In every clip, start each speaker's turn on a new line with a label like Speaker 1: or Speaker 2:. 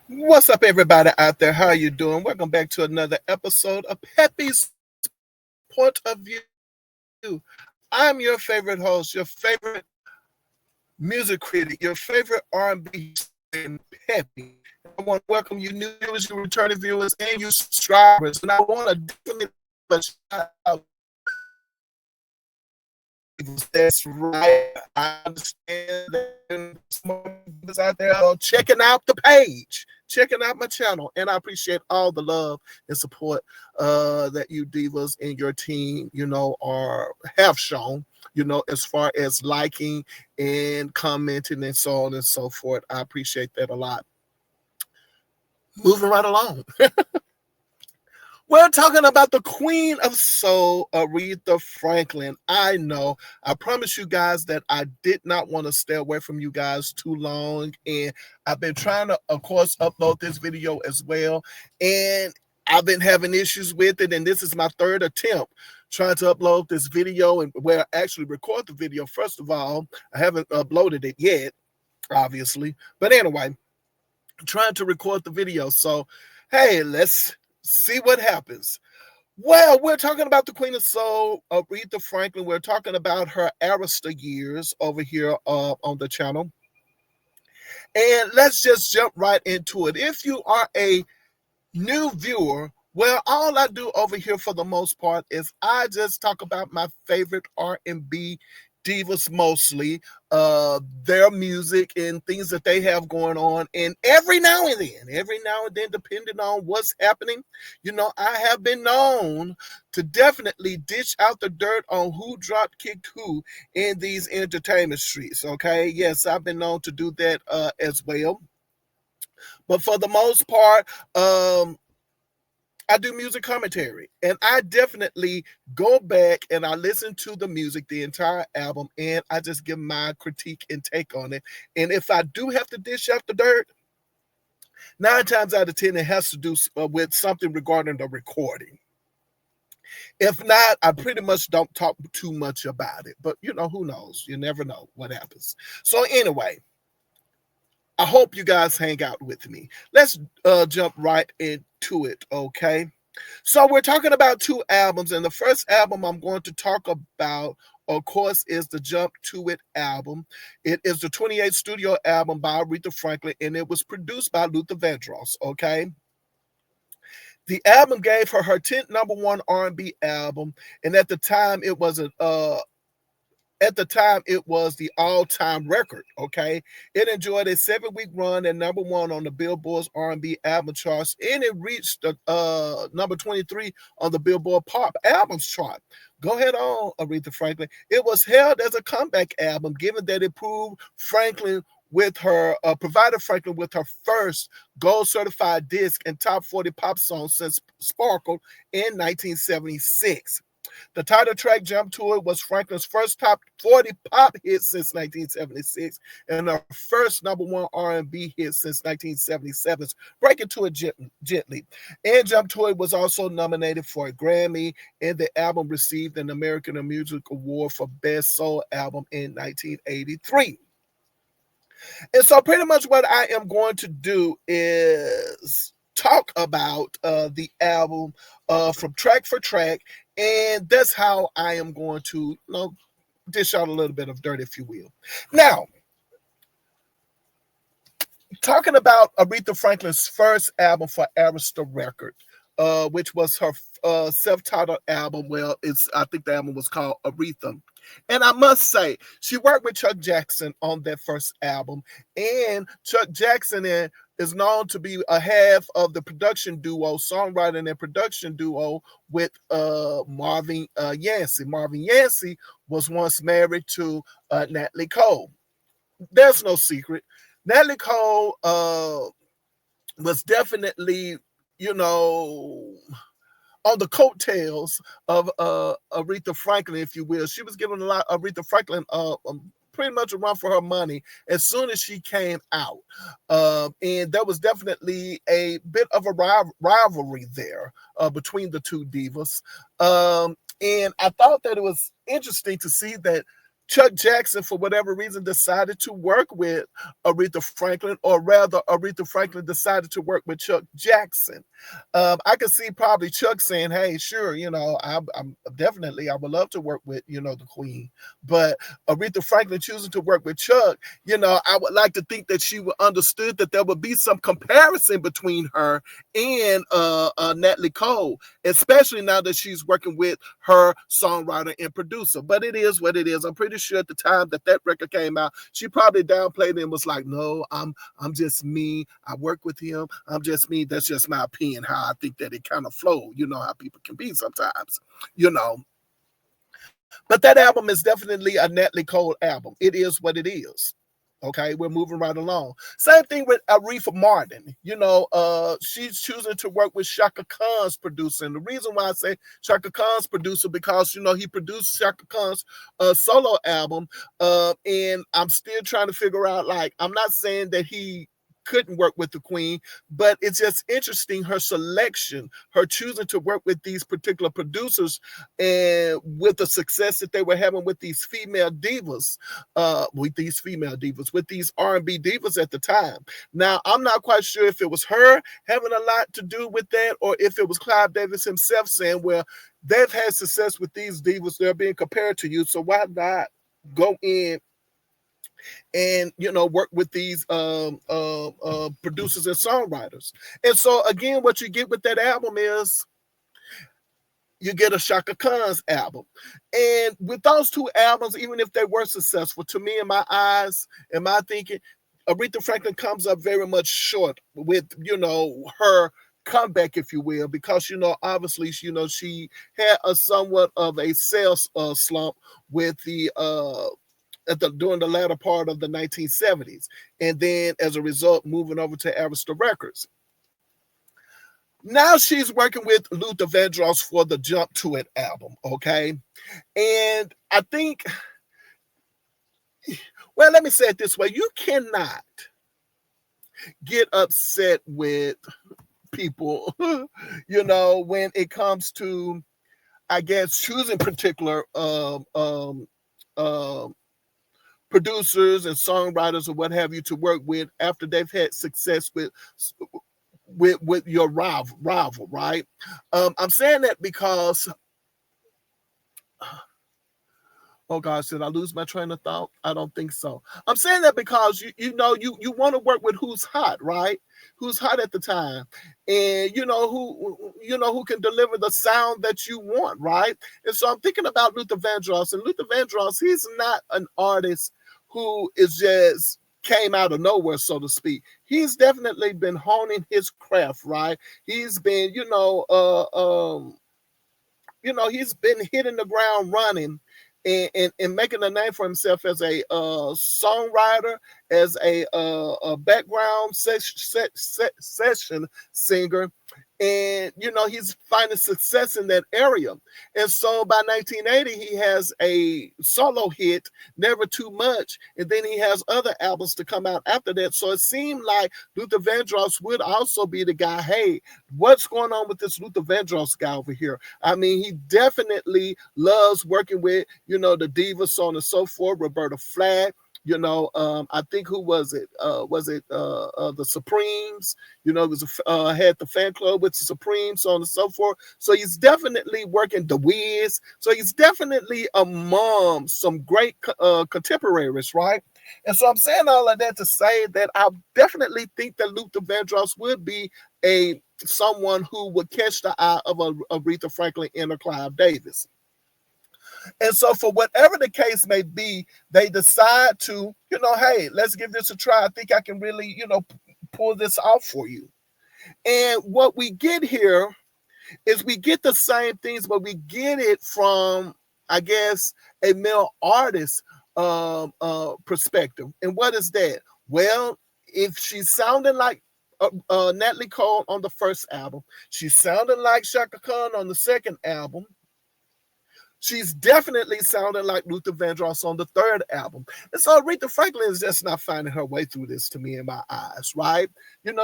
Speaker 1: What's up, everybody out there? How you doing? Welcome back to another episode of Peppy's Point of View. I'm your favorite host, your favorite music critic, your favorite R&B historian, Peppy. And I want to welcome you new viewers, you returning viewers, and you subscribers. And I want to definitely give a shout out Divas. That's right. I understand that some divas out there are checking out the page, checking out my channel, and I appreciate all the love and support that you divas and your team, are have shown. As far as liking and commenting and so on and so forth, I appreciate that a lot. Moving right along. We're talking about the Queen of Soul, Aretha Franklin. I know. I promise you guys that I did not want to stay away from you guys too long. And I've been trying to, of course, upload this video as well. And I've been having issues with it. And this is my third attempt trying to upload this video and where I actually record the video. First of all, I haven't uploaded it yet, obviously. But anyway, I'm trying to record the video. So, hey, let's see what happens. Well, we're talking about the Queen of Soul, Aretha Franklin. We're talking about her Arista years over here on the channel. And let's just jump right into it. If you are a new viewer, well, all I do over here for the most part is I just talk about my favorite R&B divas mostly, their music and things that they have going on. And every now and then, depending on what's happening, I have been known to definitely dish out the dirt on who dropped kicked who in these entertainment streets. Okay. Yes, I've been known to do that as well. But for the most part, I do music commentary, and I definitely go back and I listen to the music, the entire album, and I just give my critique and take on it. And if I do have to dish out the dirt, 9 times out of 10, it has to do with something regarding the recording. If not, I pretty much don't talk too much about it. But, who knows? You never know what happens. So anyway, I hope you guys hang out with me. Let's jump right into it, okay? So we're talking about two albums, and the first album I'm going to talk about, of course, is the Jump to It album. It is the 28th studio album by Aretha Franklin, and it was produced by Luther Vandross, okay? The album gave her her 10th number one R&B album, and at the time it was the all-time record. Okay, it enjoyed a 7-week run at number one on the Billboard's R&B album charts, and it reached the number 23 on the Billboard Pop Albums chart. Go ahead on, Aretha Franklin. It was hailed as a comeback album, given that it provided Franklin with her first gold certified disc and top 40 pop song since Sparkle in 1976. The title track Jump to It was Franklin's first top 40 pop hit since 1976 and her first number one R&B hit since 1977's Break It to It Gently. And Jump to It was also nominated for a Grammy, and the album received an American Music Award for Best Soul Album in 1983. And so pretty much what I am going to do is talk about the album from track for track, and that's how I am going to dish out a little bit of dirt, if you will. Now, talking about Aretha Franklin's first album for Arista Record, which was her self-titled album. Well, I think the album was called Aretha. And I must say, she worked with Chuck Jackson on that first album. And Chuck Jackson is known to be a half of the production duo, songwriting and production duo with Marvin Yancey. Marvin Yancey was once married to Natalie Cole. There's no secret. Natalie Cole was definitely, on the coattails of Aretha Franklin, if you will. She was giving a lot of Aretha Franklin pretty much a run for her money as soon as she came out. And there was definitely a bit of a rivalry there between the two divas. And I thought that it was interesting to see that Chuck Jackson, for whatever reason, decided to work with Aretha Franklin, or rather, Aretha Franklin decided to work with Chuck Jackson. I could see probably Chuck saying, "Hey, sure, I'm definitely, I would love to work with, the Queen," but Aretha Franklin choosing to work with Chuck, I would like to think that she would understood that there would be some comparison between her and Natalie Cole, especially now that she's working with her songwriter and producer. But it is what it is. I'm pretty sure at the time that that record came out, she probably downplayed it and was like, "No, I'm just me. I work with him. I'm just me. That's just my opinion. How I think that it kind of flowed. You know how people can be sometimes. You know." But that album is definitely a Natalie Cole album. It is what it is. Okay, we're moving right along. Same thing with Aretha Martin. She's choosing to work with Shaka Khan's producer. And the reason why I say Shaka Khan's producer, because he produced Shaka Khan's solo album. And I'm still trying to figure out, like, I'm not saying that he couldn't work with the Queen, but it's just interesting, her selection, her choosing to work with these particular producers, and with the success that they were having with these female divas, with these R&B divas at the time. Now, I'm not quite sure if it was her having a lot to do with that, or if it was Clive Davis himself saying, "Well, they've had success with these divas, they're being compared to you, so why not go in and work with these producers and songwriters?" And so again, what you get with that album is you get a Shaka Khan's album. And with those two albums, even if they were successful, to me, in my eyes, in my thinking, Aretha Franklin comes up very much short with her comeback, if you will, because obviously she had a somewhat of a sales slump with the during the latter part of the 1970s, and then as a result moving over to Arista Records. Now she's working with Luther Vandross for the Jump to It album, okay? And I think, well, let me say it this way. You cannot get upset with people, when it comes to, I guess, choosing particular producers and songwriters or what have you to work with after they've had success with your rival, right? I'm saying that because, oh gosh, did I lose my train of thought? I don't think so. I'm saying that because you want to work with who's hot, right? Who's hot at the time, and who can deliver the sound that you want, right? And so I'm thinking about Luther Vandross, and Luther Vandross, he's not an artist who is just came out of nowhere, so to speak. He's definitely been honing his craft, right? He's been, he's been hitting the ground running, and making a name for himself as a songwriter, as a background session singer. And he's finding success in that area. And so by 1980, he has a solo hit, Never Too Much, and then he has other albums to come out after that. So it seemed like Luther Vandross would also be the guy. Hey, what's going on with this Luther Vandross guy over here? I mean, he definitely loves working with the Divas, so on and so forth, Roberta Flack. I think, who was it? The Supremes? It was had the fan club with the Supremes, so on and so forth. So he's definitely working the Wiz. So he's definitely among some great contemporaries, right? And so I'm saying all of that to say that I definitely think that Luther Vandross would be someone who would catch the eye of Aretha Franklin and a Clive Davis. And so for whatever the case may be, they decide to, hey, let's give this a try. I think I can really, pull this off for you. And what we get here is we get the same things, but we get it from, I guess, a male artist perspective. And what is that? Well, if she's sounding like Natalie Cole on the first album, she's sounding like Shaka Khan on the second album, She's definitely sounding like Luther Vandross on the third album. And so Aretha Franklin is just not finding her way through this to me in my eyes, right?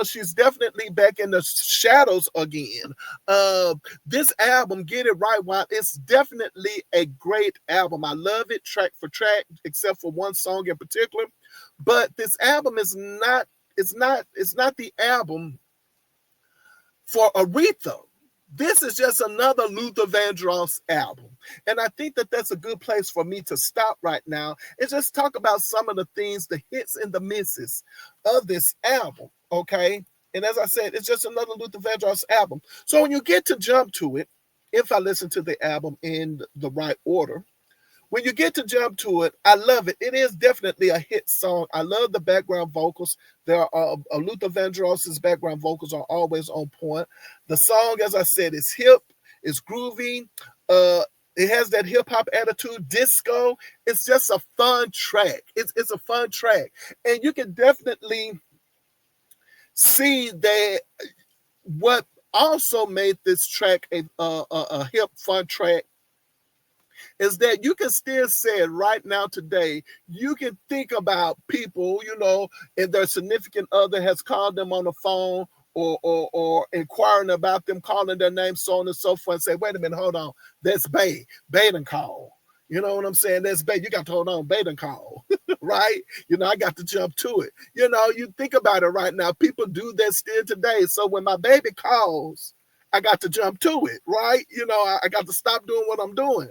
Speaker 1: She's definitely back in the shadows again. This album, Get It Right, while it's definitely a great album. I love it track for track, except for one song in particular. But this album is not, it's not the album for Aretha. This is just another Luther Vandross album. And I think that that's a good place for me to stop right now and just talk about some of the things, the hits and the misses of this album, okay? And as I said, it's just another Luther Vandross album. So when you get to jump to it, if I listen to the album in the right order, when you get to jump to it, I love it. It is definitely a hit song. I love the background vocals. There are Luther Vandross's background vocals are always on point. The song, as I said, is hip, it's groovy. It has that hip hop attitude, disco. It's just a fun track. It's a fun track, and you can definitely see that what also made this track a hip fun track is that you can still say it right now today. You can think about people, and their significant other has called them on the phone or inquiring about them, calling their name, so on and so forth, and say, wait a minute, hold on, that's Bay. Bay done call. You know what I'm saying? That's Bay. You got to hold on, Bay done call, right? I got to jump to it. You think about it right now. People do that still today. So when my baby calls, I got to jump to it, right? I got to stop doing what I'm doing.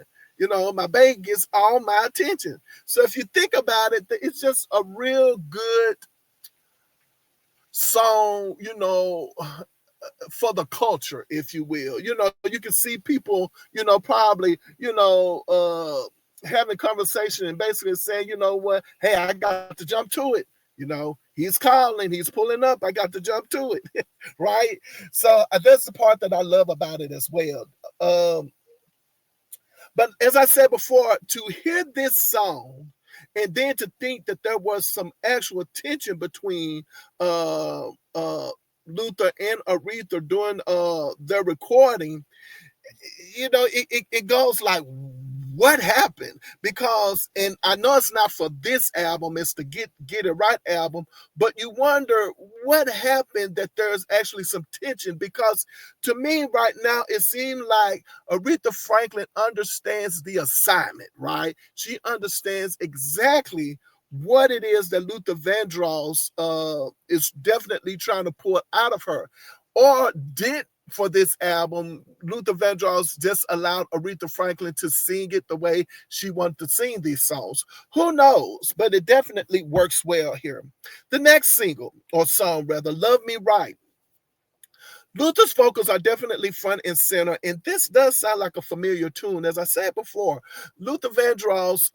Speaker 1: My baby gets all my attention. So if you think about it, it's just a real good song, for the culture, if you will. You can see people, probably, having conversation and basically saying, you know what, hey, I got to jump to it. He's calling, he's pulling up, I got to jump to it, right? So that's the part that I love about it as well. But as I said before, to hear this song and then to think that there was some actual tension between Luther and Aretha during their recording, it goes like, what happened? Because, and I know it's not for this album, it's the Get It Right album, but you wonder what happened that there's actually some tension, because to me right now, it seemed like Aretha Franklin understands the assignment, right? She understands exactly what it is that Luther Vandross is definitely trying to pull out of her. Or did for this album, Luther Vandross just allowed Aretha Franklin to sing it the way she wanted to sing these songs. Who knows? But it definitely works well here. The next single, or song rather, Love Me Right. Luther's vocals are definitely front and center, and this does sound like a familiar tune. As I said before, Luther Vandross,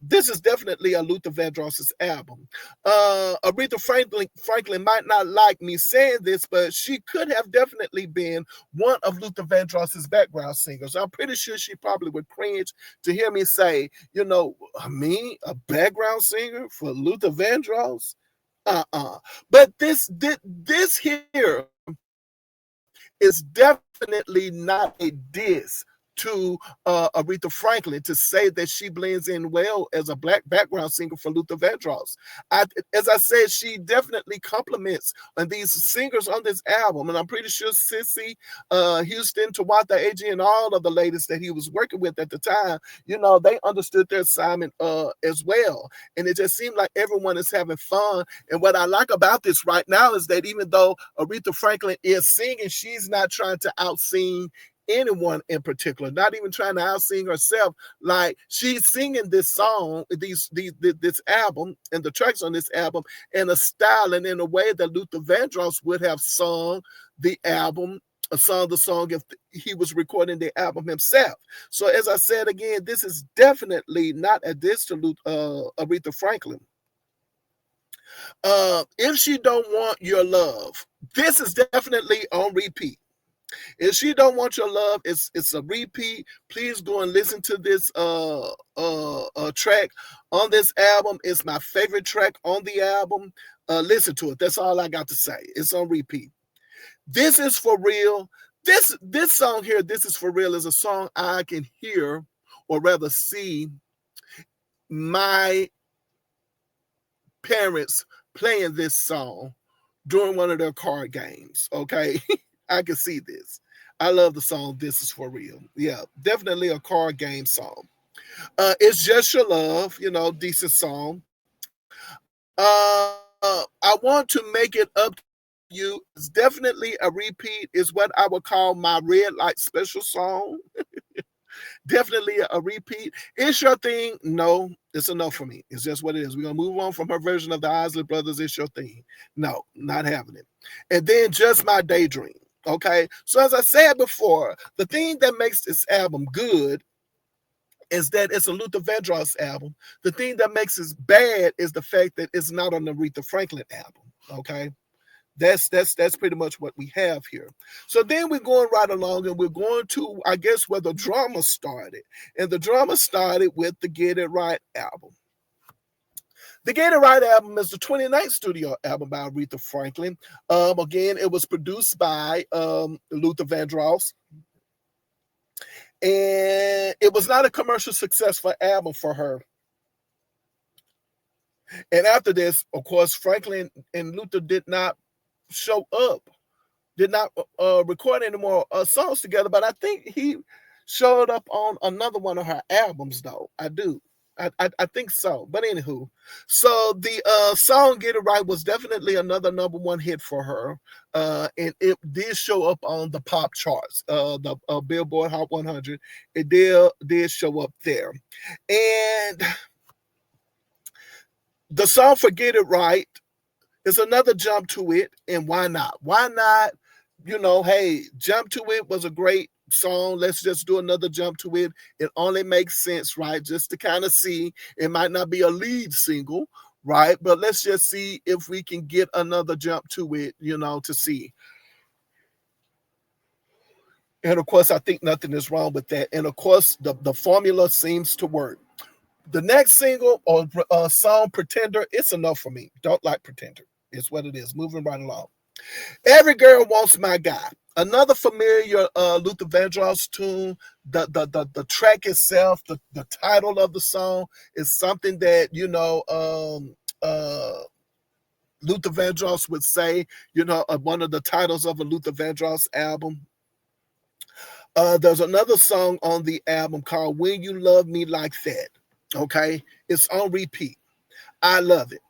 Speaker 1: this is definitely a Luther Vandross's album. Aretha Franklin might not like me saying this, but she could have definitely been one of Luther Vandross's background singers. I'm pretty sure she probably would cringe to hear me say, me, a background singer for Luther Vandross? But this here is definitely not a diss to Aretha Franklin to say that she blends in well as a black background singer for Luther Vandross. As I said, she definitely compliments on these singers on this album, and I'm pretty sure Sissy, Houston, Tawatha, AG, and all of the ladies that he was working with at the time, they understood their assignment as well, and it just seemed like everyone is having fun. And what I like about this right now is that even though Aretha Franklin is singing, she's not trying to out-sing anyone in particular, not even trying to out-sing herself. Like, she's singing this song, this album, and the tracks on this album in a style and in a way that Luther Vandross would have sung the album, sung the song if he was recording the album himself. So as I said again, this is definitely not a diss to Aretha Franklin. If She Don't Want Your Love, this is definitely on repeat. If She Don't Want Your Love, it's a repeat. Please go and listen to this track on this album. It's my favorite track on the album. Listen to it. That's all I got to say. It's on repeat. This Is For Real. This song here, This Is For Real, is a song I can hear or rather see my parents playing this song during one of their card games. Okay. I can see this. I love the song This Is For Real. Yeah, definitely a card game song. It's Just Your Love, decent song. I want to make it up to you. It's definitely a repeat, is what I would call my red light special song. Definitely a repeat. It's Your Thing. No, it's enough for me. It's just what it is. We're gonna move on from her version of the Isley Brothers. It's Your Thing. No, not having it. And then Just My Daydream. Okay. So as I said before, the thing that makes this album good is that it's a Luther Vandross album. The thing that makes it bad is the fact that it's not on the Aretha Franklin album. Okay. That's pretty much what we have here. So then we're going right along and we're going to, I guess, where the drama started. And the drama started with the Get It Right album. The Get It Right album is the 29th studio album by Aretha Franklin. Again, it was produced by Luther Vandross. And it was not a commercial successful album for her. And after this, of course, Franklin and Luther did not show up, did not record any more songs together, but I think he showed up on another one of her albums, though. I do. I think so. But anywho, so the song Get It Right was definitely another number one hit for her. And it did show up on the pop charts, the Billboard Hot 100. It did show up there. And the song for Get It Right is another jump to it. And why not? Why not? Hey, Jump to It was a great song. Let's just do another jump to it. It only makes sense, right? Just to kind of see. It might not be a lead single, right? But let's just see if we can get another jump to it, to see. And of course, I think nothing is wrong with that. And of course, the formula seems to work. The next single or song, Pretender, it's enough for me. Don't like Pretender. It's what it is. Moving right along. Every Girl Wants My Guy. Another familiar Luther Vandross tune. The track itself, the title of the song is something that, Luther Vandross would say, one of the titles of a Luther Vandross album. There's another song on the album called When You Love Me Like That. Okay. It's on repeat. I love it.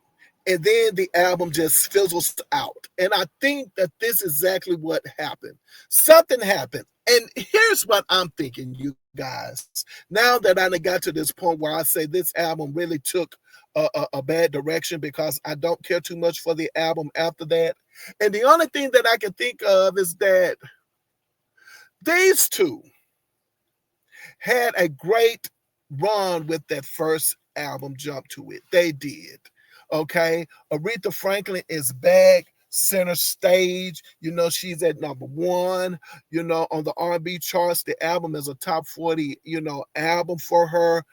Speaker 1: And then the album just fizzles out. And I think that this is exactly what happened. Something happened. And here's what I'm thinking, you guys. Now that I got to this point where I say this album really took a bad direction because I don't care too much for the album after that. And the only thing that I can think of is that these two had a great run with that first album, Jump to It. They did. Okay, Aretha Franklin is back center stage. She's at number one, on the R&B charts. The album is a top 40, album for her.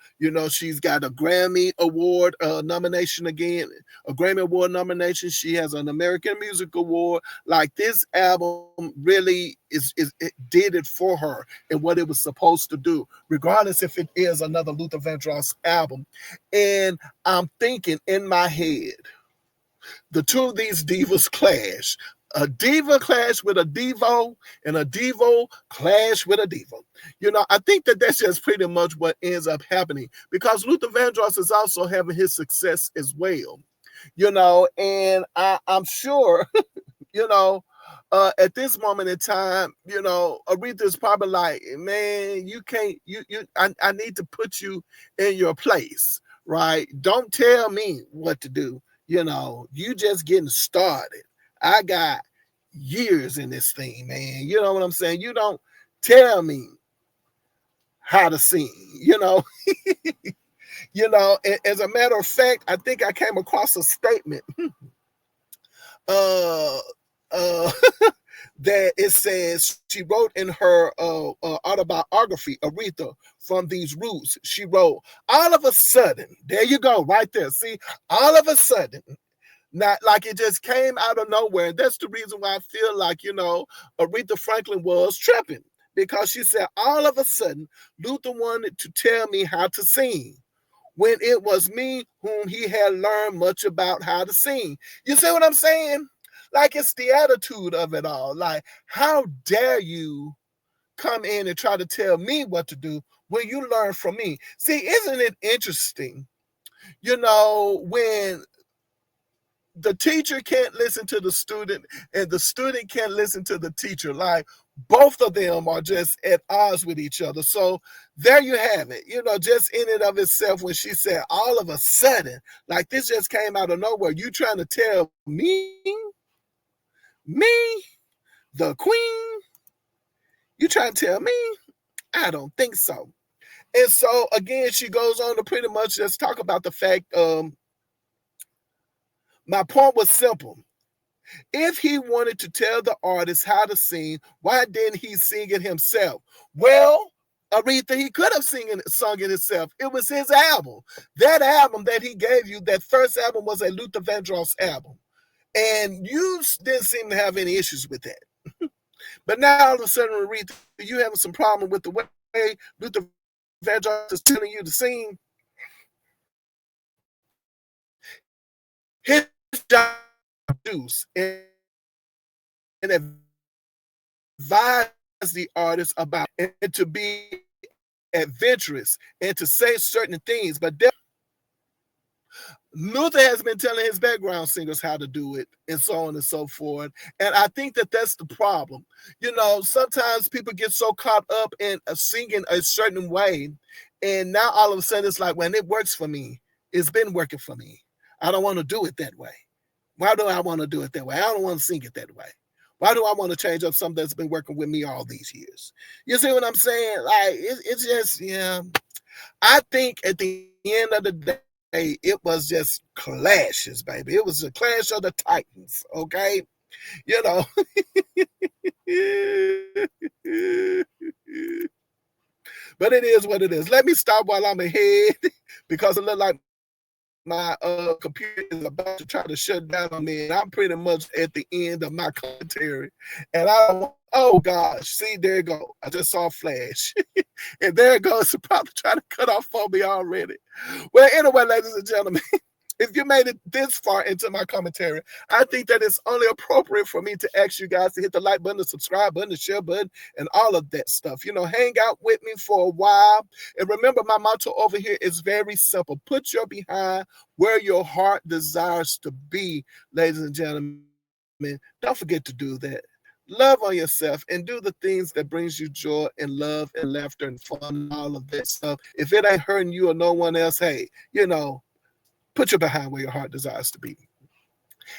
Speaker 1: She's got a Grammy Award nomination again, a Grammy Award nomination. She has an American Music Award. Like, this album really it did it for her and what it was supposed to do, regardless if it is another Luther Vandross album. And I'm thinking in my head, the two of these divas clash. A diva clash with a divo, and a divo clash with a diva. I think that that's just pretty much what ends up happening, because Luther Vandross is also having his success as well. And I'm sure, at this moment in time, Aretha's probably like, man, you can't, I need to put you in your place, right? Don't tell me what to do. You just getting started. I got years in this thing, man. You know what I'm saying? You don't tell me how to sing, As a matter of fact, I think I came across a statement that it says, she wrote in her autobiography, Aretha, From These Roots, she wrote, all of a sudden, there you go, right there. See, all of a sudden, not like it just came out of nowhere. And that's the reason why I feel like, Aretha Franklin was tripping, because she said, all of a sudden, Luther wanted to tell me how to sing when it was me whom he had learned much about how to sing. You see what I'm saying? Like, it's the attitude of it all. Like, how dare you come in and try to tell me what to do when you learn from me? See, isn't it interesting, when the teacher can't listen to the student and the student can't listen to the teacher, like both of them are just at odds with each other. So there you have it, just in and of itself, when she said all of a sudden, like this just came out of nowhere. You trying to tell me, the queen, you trying to tell me? I don't think so. And so again, she goes on to pretty much just talk about the fact, my point was simple. If he wanted to tell the artist how to sing, why didn't he sing it himself? Well, Aretha, he could have sung it himself. It was his album. That album that he gave you, that first album, was a Luther Vandross album. And you didn't seem to have any issues with that. But now all of a sudden, Aretha, you having some problem with the way Luther Vandross is telling you to sing. His job is to and advise the artist about, and to be adventurous and to say certain things. But Luther has been telling his background singers how to do it, and so on and so forth. And I think that that's the problem. Sometimes people get so caught up in singing a certain way, and now all of a sudden it's like, when it works for me, it's been working for me. I don't want to do it that way. Why do I want to do it that way? I don't want to sing it that way. Why do I want to change up something that's been working with me all these years? You see what I'm saying? Like, it's just, yeah. I think at the end of the day, it was just clashes, baby. It was a clash of the titans, okay? But it is what it is. Let me stop while I'm ahead, because it looked like my computer is about to try to shut down on me, and I'm pretty much at the end of my commentary. And oh gosh, see, there you go. I just saw a flash. And there it goes. It's probably trying to cut off for me already. Well, anyway, ladies and gentlemen, if you made it this far into my commentary, I think that it's only appropriate for me to ask you guys to hit the like button, the subscribe button, the share button, and all of that stuff. Hang out with me for a while. And remember, my motto over here is very simple. Put your behind where your heart desires to be, ladies and gentlemen. Don't forget to do that. Love on yourself and do the things that brings you joy and love and laughter and fun and all of that stuff. If it ain't hurting you or no one else, hey, put your behind where your heart desires to be.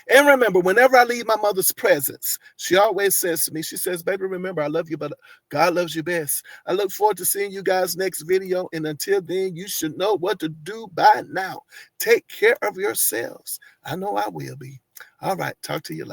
Speaker 1: And remember, whenever I leave my mother's presence, she always says to me, she says, baby, remember, I love you, but God loves you best. I look forward to seeing you guys next video. And until then, you should know what to do by now. Take care of yourselves. I know I will be. All right. Talk to you later.